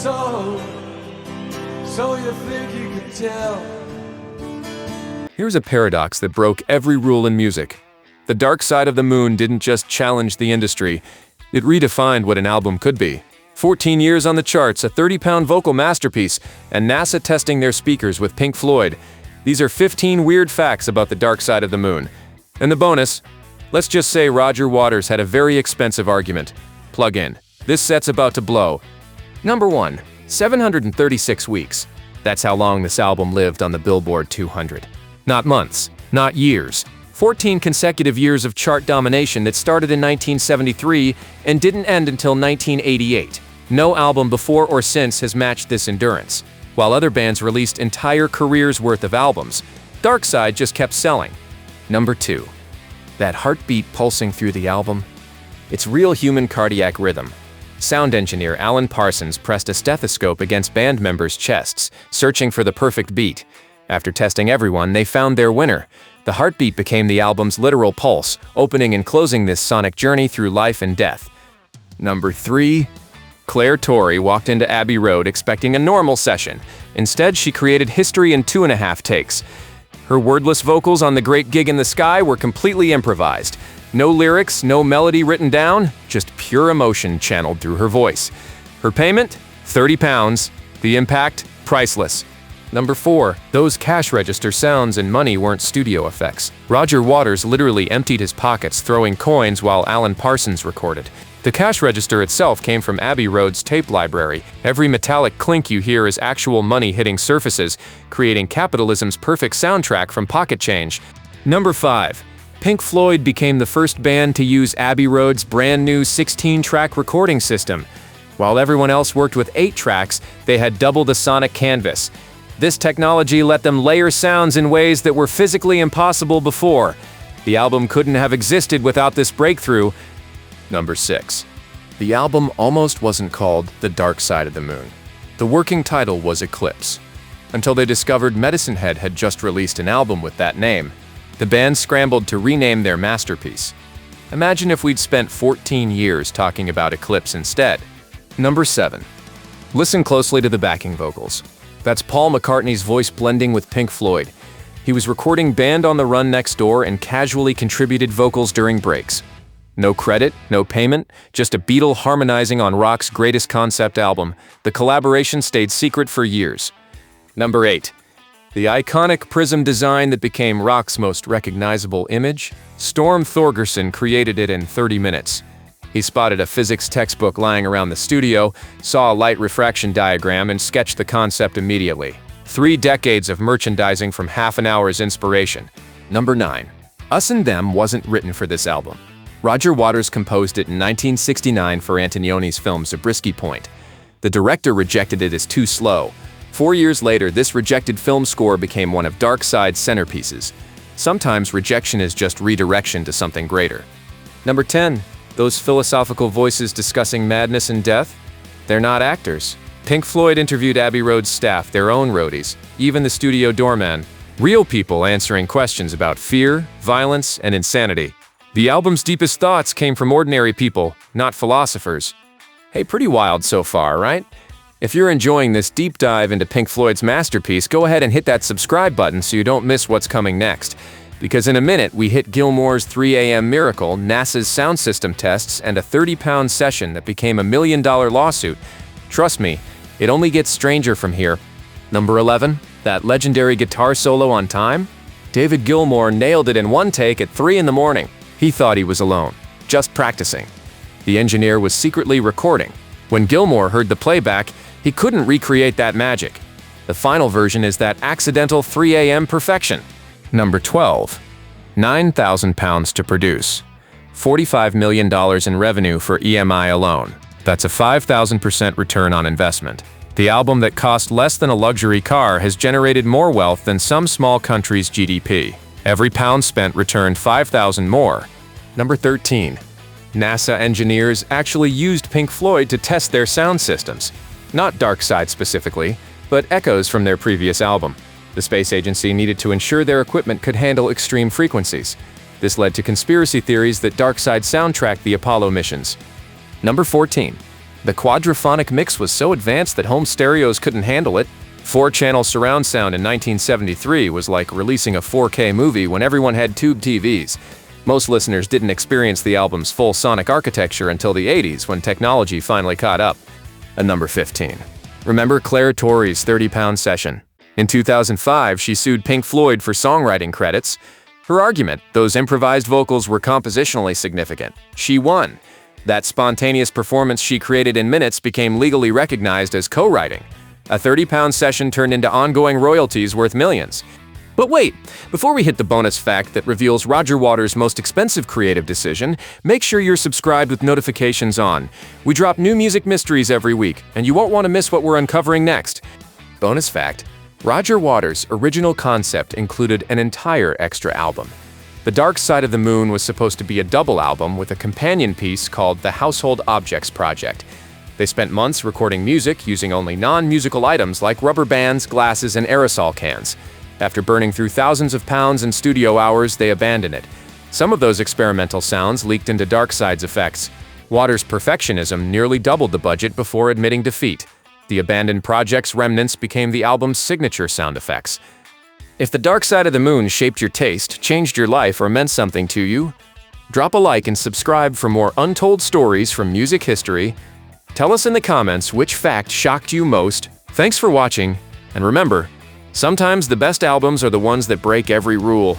So you think you can tell? Here's a paradox that broke every rule in music. The Dark Side of the Moon didn't just challenge the industry, it redefined what an album could be. 14 years on the charts, a 30-pound vocal masterpiece, and NASA testing their speakers with Pink Floyd. These are 15 weird facts about the Dark Side of the Moon. And the bonus, let's just say Roger Waters had a very expensive argument. Plug in. This set's about to blow. Number 1. 736 weeks. That's how long this album lived on the Billboard 200. Not months, not years. 14 consecutive years of chart domination that started in 1973 and didn't end until 1988. No album before or since has matched this endurance. While other bands released entire careers' worth of albums, Darkside just kept selling. Number 2. That heartbeat pulsing through the album? It's real human cardiac rhythm. Sound engineer Alan Parsons pressed a stethoscope against band members' chests, searching for the perfect beat. After testing everyone, they found their winner. The heartbeat became the album's literal pulse, opening and closing this sonic journey through life and death. Number 3. Claire Torrey walked into Abbey Road expecting a normal session. Instead, she created history in 2.5 takes. Her wordless vocals on The Great Gig in the Sky were completely improvised. No lyrics, no melody written down, just pure emotion channeled through her voice. Her payment? £30. The impact? Priceless. Number 4. Those cash register sounds and money weren't studio effects. Roger Waters literally emptied his pockets throwing coins while Alan Parsons recorded. The cash register itself came from Abbey Road's tape library. Every metallic clink you hear is actual money hitting surfaces, creating capitalism's perfect soundtrack from pocket change. Number 5. Pink Floyd became the first band to use Abbey Road's brand new 16-track recording system. While everyone else worked with 8 tracks, they had double the sonic canvas. This technology let them layer sounds in ways that were physically impossible before. The album couldn't have existed without this breakthrough. Number 6. The album almost wasn't called The Dark Side of the Moon. The working title was Eclipse. Until they discovered Medicine Head had just released an album with that name. The band scrambled to rename their masterpiece. Imagine if we'd spent 14 years talking about Eclipse instead. Number 7. Listen closely to the backing vocals. That's Paul McCartney's voice blending with Pink Floyd. He was recording Band on the Run next door and casually contributed vocals during breaks. No credit, no payment, just a Beatle harmonizing on rock's greatest concept album. The collaboration stayed secret for years. Number 8. The iconic prism design that became rock's most recognizable image? Storm Thorgerson created it in 30 minutes. He spotted a physics textbook lying around the studio, saw a light refraction diagram, and sketched the concept immediately. 3 decades of merchandising from half an hour's inspiration. Number 9. Us and Them wasn't written for this album. Roger Waters composed it in 1969 for Antonioni's film Zabriskie Point. The director rejected it as too slow. 4 years later, this rejected film score became one of Darkside's centerpieces. Sometimes rejection is just redirection to something greater. Number 10. Those philosophical voices discussing madness and death? They're not actors. Pink Floyd interviewed Abbey Road's staff, their own roadies, even the studio doorman. Real people answering questions about fear, violence, and insanity. The album's deepest thoughts came from ordinary people, not philosophers. Hey, pretty wild so far, right? If you're enjoying this deep dive into Pink Floyd's masterpiece, go ahead and hit that subscribe button so you don't miss what's coming next. Because in a minute, we hit Gilmour's 3 a.m. miracle, NASA's sound system tests, and a 30-pound session that became a $1 million lawsuit. Trust me, it only gets stranger from here. Number 11. That legendary guitar solo on Time? David Gilmour nailed it in one take at 3 in the morning. He thought he was alone, just practicing. The engineer was secretly recording. When Gilmour heard the playback, he couldn't recreate that magic. The final version is that accidental 3 a.m. perfection. Number 12. £9,000 to produce. $45 million in revenue for EMI alone. That's a 5,000% return on investment. The album that cost less than a luxury car has generated more wealth than some small country's GDP. Every pound spent returned 5,000 more. Number 13. NASA engineers actually used Pink Floyd to test their sound systems. Not Darkside specifically, but echoes from their previous album. The space agency needed to ensure their equipment could handle extreme frequencies. This led to conspiracy theories that Darkside soundtracked the Apollo missions. Number 14. The quadraphonic mix was so advanced that home stereos couldn't handle it. 4-channel surround sound in 1973 was like releasing a 4K movie when everyone had tube TVs. Most listeners didn't experience the album's full sonic architecture until the 80s, when technology finally caught up. And number 15. Remember Claire Torrey's 30-pound session? In 2005, she sued Pink Floyd for songwriting credits. Her argument, those improvised vocals were compositionally significant. She won. That spontaneous performance she created in minutes became legally recognized as co-writing. A 30-pound session turned into ongoing royalties worth millions. But wait, before we hit the bonus fact that reveals Roger Waters' most expensive creative decision, make sure you're subscribed with notifications on. We drop new music mysteries every week, and you won't want to miss what we're uncovering next. Bonus fact: Roger Waters' original concept included an entire extra album. The Dark Side of the Moon was supposed to be a double album with a companion piece called the Household Objects Project. They spent months recording music using only non-musical items like rubber bands, glasses, and aerosol cans. After burning through thousands of pounds in studio hours, they abandoned it. Some of those experimental sounds leaked into Darkside's effects. Waters' perfectionism nearly doubled the budget before admitting defeat. The abandoned project's remnants became the album's signature sound effects. If the Dark Side of the Moon shaped your taste, changed your life, or meant something to you, drop a like and subscribe for more untold stories from music history. Tell us in the comments which fact shocked you most. Thanks for watching, and remember, sometimes the best albums are the ones that break every rule.